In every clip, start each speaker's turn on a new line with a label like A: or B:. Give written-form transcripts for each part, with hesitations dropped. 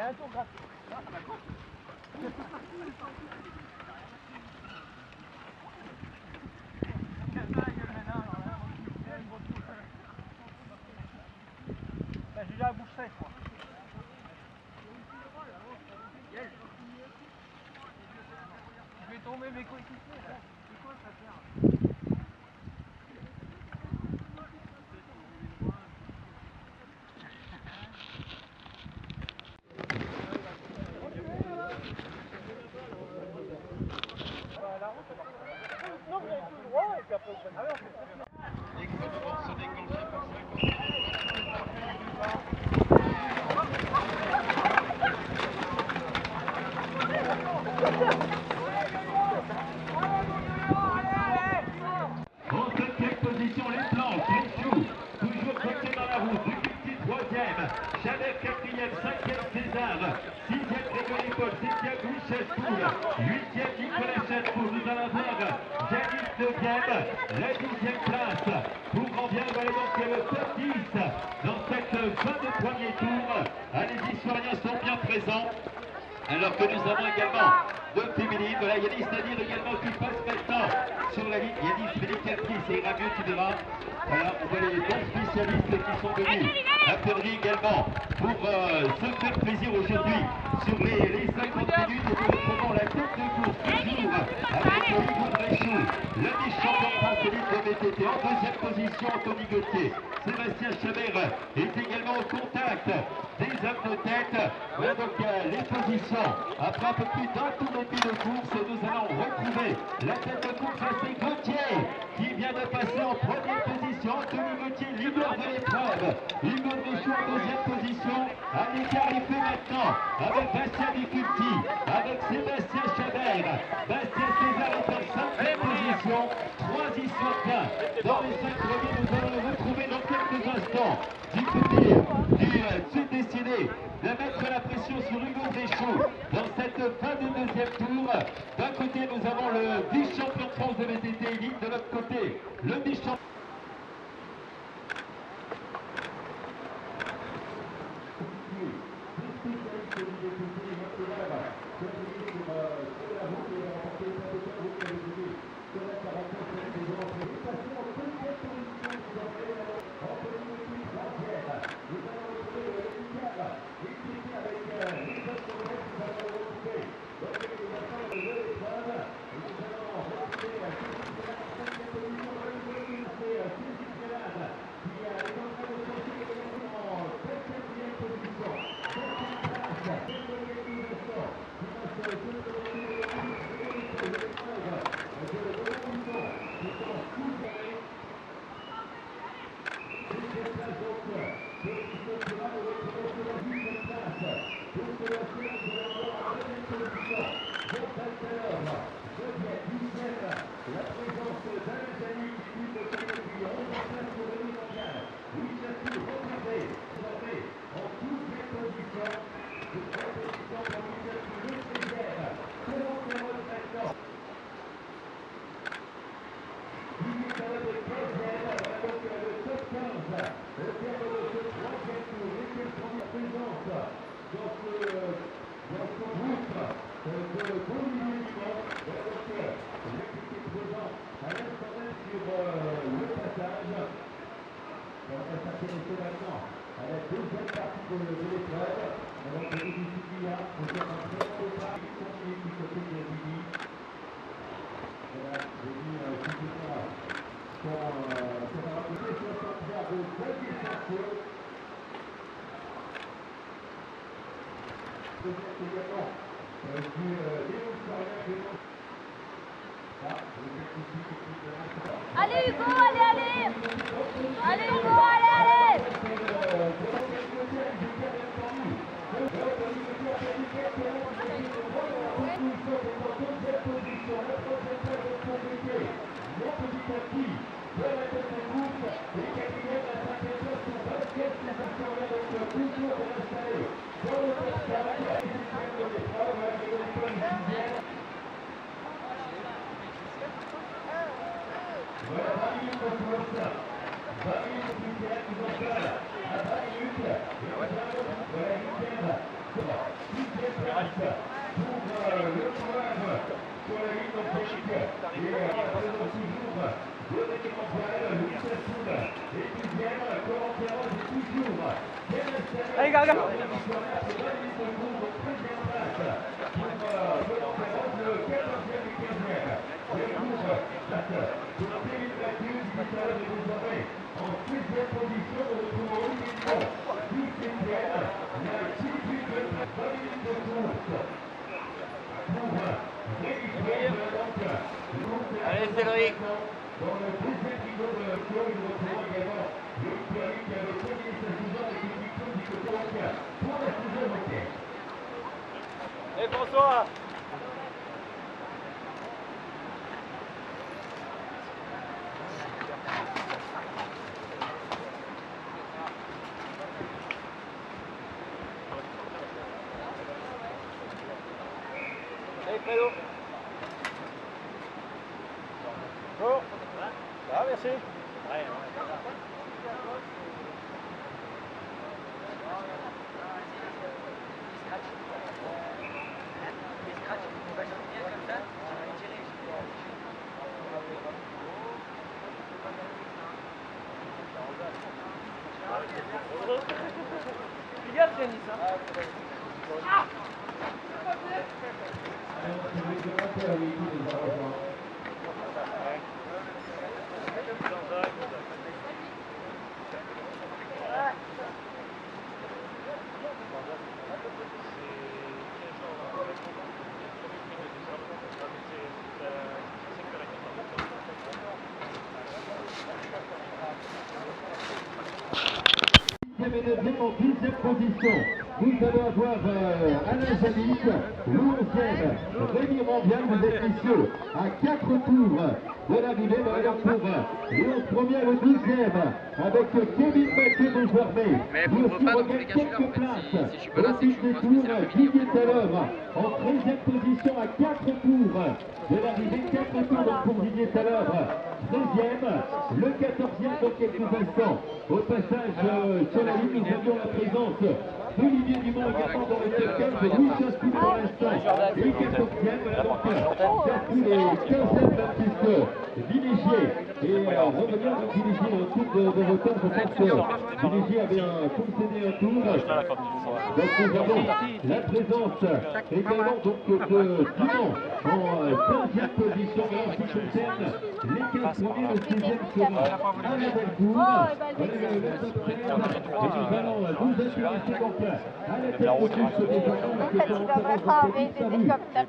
A: un tour gratuit. J'ai la bouche sèche, moi. Je vais tomber mes coéquipiers. C'est quoi ça faire? Non, vous avez tout le droit et puis après vous faites. Ah oui, on fait très bien.
B: Les chronomètres sont déclenchés pour 50. En cinquième position, les planches, les choux, toujours coqués dans la route. Duculti troisième, Chalet quatrième, cinquième César, sixième Grégory Paul, septième Louis Chespoul, huitième Nicolas Chespoul. Nous allons voir Janis neuvième, la 10e place. Pour Ranvier, voilà donc le top 10 dans cette fin de premier tour. Les historiens sont bien présents. Alors que nous avons également deux féminines, voilà Yanis Nadir également qui passe maintenant sur la ligne. Yanis Félicatrice et ira mieux, tu verras. Voilà, on voit les bons spécialistes qui sont venus à Perry également pour se faire plaisir aujourd'hui sur les 50 minutes. Et nous retrouvons la tête de course toujours avec Hugo Bréchou, le vice-champion de France élite de VTT. En deuxième position, Anthony Gauthier. Sébastien Chabert est également au contact des hommes de tête. Voilà donc les positions. Après un peu plus d'un tour et demi de course, nous allons retrouver la tête de course à c'est Gauthier qui vient de passer en première position. Anthony Gauthier, leader de l'épreuve. Hugo Bréchou en deuxième position. Un écart est fait maintenant avec Bastien Duculti, avec Sébastien Chabert. Bastien César est en cinquième position. 3 y sont bien. Dans les 5 premiers, nous allons le retrouver dans quelques instants. Du côté du sud décidé de mettre la pression sur Hugo Bréchou dans cette fin de deuxième tour. D'un côté, nous avons le vice-champion de France de VTT élite, de l'autre côté, le vice-champion.
C: Allez Hugo, allez, allez! Allez Hugo, allez,
B: Voilà,
A: Allez, gars, gars.
D: Allez, Cédric.
B: Dans le deuxième niveau de show, nous retrouvons également Loïc Poirier qui avait terminé sa saison avec une victoire du côté bancaire pour la saison bancaire.
A: Et François. Allez, Fredo. Go. Ah, merci. Fais gaffe, Denis, hein.
B: En 10e position, nous allons avoir Alain Janik, le 11e, Rémi Ranvial, vous êtes messieurs, à 4 tours de l'arrivée, alors pour le 11 premier, le 12e, avec Kevin Mathieu de Jouarmé.
D: Mais il faut pas dans tous les cas celui-là, en fait. Si je suis pas là, c'est que je pense que c'est l'après-midi.
B: Didier Talor, en 13e position, à 4 tours de l'arrivée, 4 tours donc pour Didier Talor. 13e, le 14e dans quelques instants. Au passage sur la ligne, nous avions la présence d'Olivier Dumont également dans le top 15, Louis Chastou pour l'instant. Et 14e, donc Chastou les 15e Baptiste Villégier. Et revenir donc Villégier au tour de retard, je pense que Villégier avait concédé un tour. Donc nous avons la présence également donc de Dumont en 15e position. Et en ce qui concerne les 15 premiers, le 6e sera Alain Delcourt. Et nous allons nous intéresser donc à la tête de course des enfants avec le temps de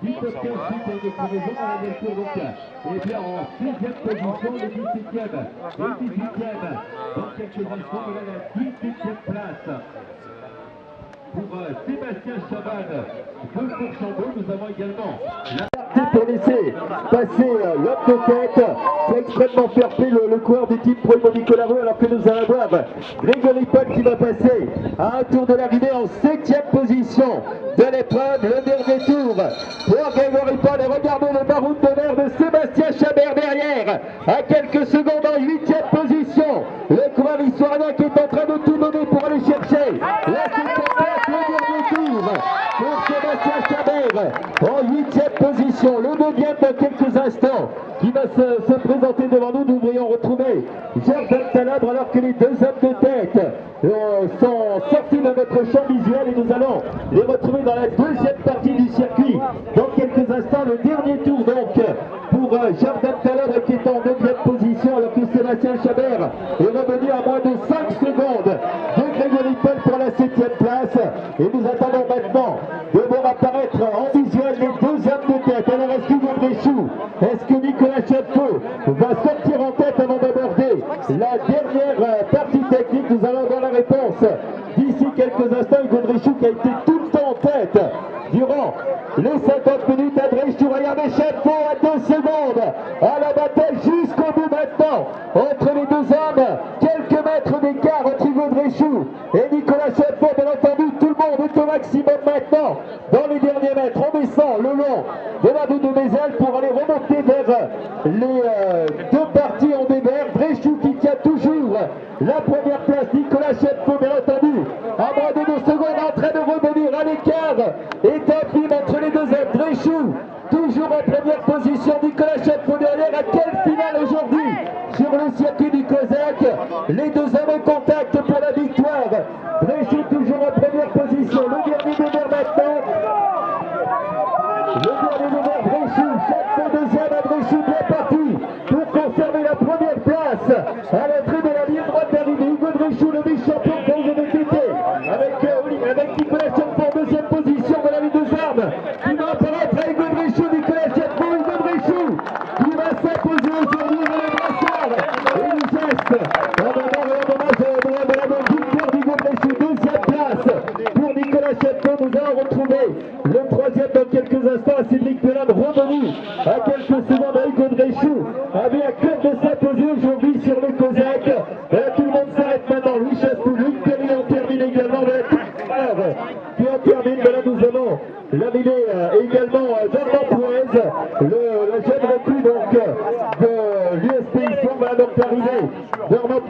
B: du top 15 suite à notre maison à la Delcourt donc. Et bien en 6e position, le 17e et 18e. Dans quelques instants, voilà la 18e place. Pour Sébastien Chaban de Fourchambault, nous avons également la pour laisser passer l'homme de tête. C'est extrêmement fair play le coureur du type Pro Nicolas Roux, alors que nous allons voir Grégory Paul qui va passer à un tour de l'arrivée en 7e position de l'épreuve, le dernier tour pour Grégory Paul. Et regardez le baroud de verre de Sébastien Chabert derrière, à quelques secondes en 8e position. Le coureur historien qui est en train de tout donner pour aller chercher la 7e place, le dernier tour pour Sébastien Chabert en 8e position. Le 9e dans quelques instants qui va se présenter devant nous. Nous devrions retrouver Jordan Talabre alors que les deux hommes de tête sont sortis de notre champ visuel et nous allons les retrouver dans la deuxième partie du circuit. Dans quelques instants, le dernier tour donc pour Jordan Talabre qui est en 9e position alors que Sébastien Chabert est revenu à moins de 5 secondes de Grégory Paul pour la 7e place. Et nous attendons maintenant de voir apparaître en visuel les deux hommes de tête. Alors est-ce que Gondréchou, est-ce que Nicolas Chapko va sortir en tête avant d'aborder la dernière partie technique? Nous allons avoir la réponse d'ici quelques instants. Gondréchou qui a été tout le temps en tête durant les 50 minutes. Gondréchou, regardez Chapko à 2 secondes à la bataille jusqu'au bout maintenant entre les deux hommes. Quelques mètres d'écart entre Gondréchou et Nicolas Chapko. Bien entendu, tout le monde est au maximum maintenant dans les derniers mètres. On descend le long de la route de Mézel pour aller remonter vers les deux parties en débert. Bréchou qui tient toujours la première place. Nicolas Chapko, bien entendu, à moins de 2 secondes en train de revenir à l'écart. Et infime entre les deux hommes. Bréchou, toujours en première position. Nicolas Chapot derrière. À quelle finale aujourd'hui sur le circuit du Cosaque? Les deux hommes en contact pour la victoire. Bréchou toujours en première position. Le dernier devoir maintenant. Le dernier devoir Bréchou. Chapot deuxième à Bréchou, bien parti pour conserver la première place. À l'entrée de la ligne droite d'arrivée, Hugo Bréchou, le vice-champion de VTT. Avec Nicolas Chapot en deuxième position de la ligne des armes. Qui va apparaître à Hugo Bréchou, Nicolas Chapot, Hugo Bréchou. Qui va s'imposer aujourd'hui dans le brassard. Et le geste. En hommage de la victoire d'Hugo Bréchou. Deuxième place pour Nicolas Chapot. Nous allons retrouver le troisième dans quelques instants à Cédric Pelade, revenu à quelques secondes à Hugo Bréchou. Avait à cœur de s'imposer aujourd'hui sur le Cosaque. Tout le monde s'arrête maintenant. Louis Chaspou, Perry en termine également. Qui en termine. Là nous avons l'arrivée également d'Armand Pouez, le jeune recrue donc de l'USP Sport. Voilà donc l'arrivée d'Armand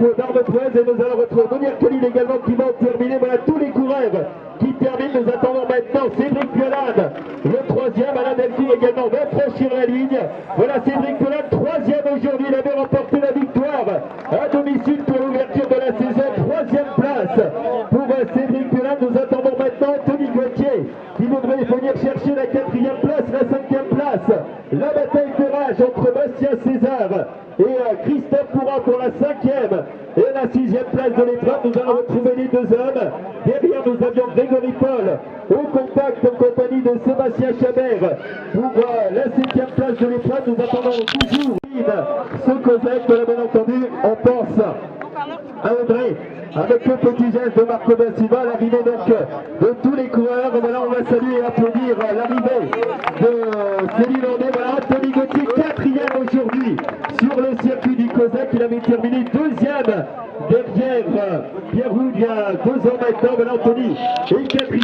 B: Pouez et nous allons retrouver Monier Colline également qui va en terminer. Voilà tous les coureurs qui terminent. Nous attendons maintenant Cédric Pelade, le troisième. Alain Delphine également va franchir la ligne. Voilà Cédric Pelade, troisième aujourd'hui. Il avait remporté la victoire à domicile pour l'ouverture de la saison. Troisième place pour Cédric Pelade. Nous attendons maintenant Tony Gauthier qui voudrait venir chercher la quatrième place, la cinquième place. La bataille de rage entre Bastien César et Christophe Pourra pour la cinquième et la sixième place de l'épreuve. Nous allons retrouver les deux hommes. Derrière nous avions Grégory Paul au contact en compagnie de Sébastien Chabert pour la septième place de l'épreuve. Nous attendons toujours ce Cosaque, bien entendu. On pense à Audrey avec le petit geste de Marco Da Silva, l'arrivée donc de tous les coureurs. Voilà, on va saluer et applaudir l'arrivée de Céline Landais. Voilà, Anthony Gauthier, quatrième aujourd'hui sur le circuit du Cosaque. Il avait terminé deuxième derrière Pierre Roux il y a 2 ans maintenant. Voilà, Anthony est quatrième.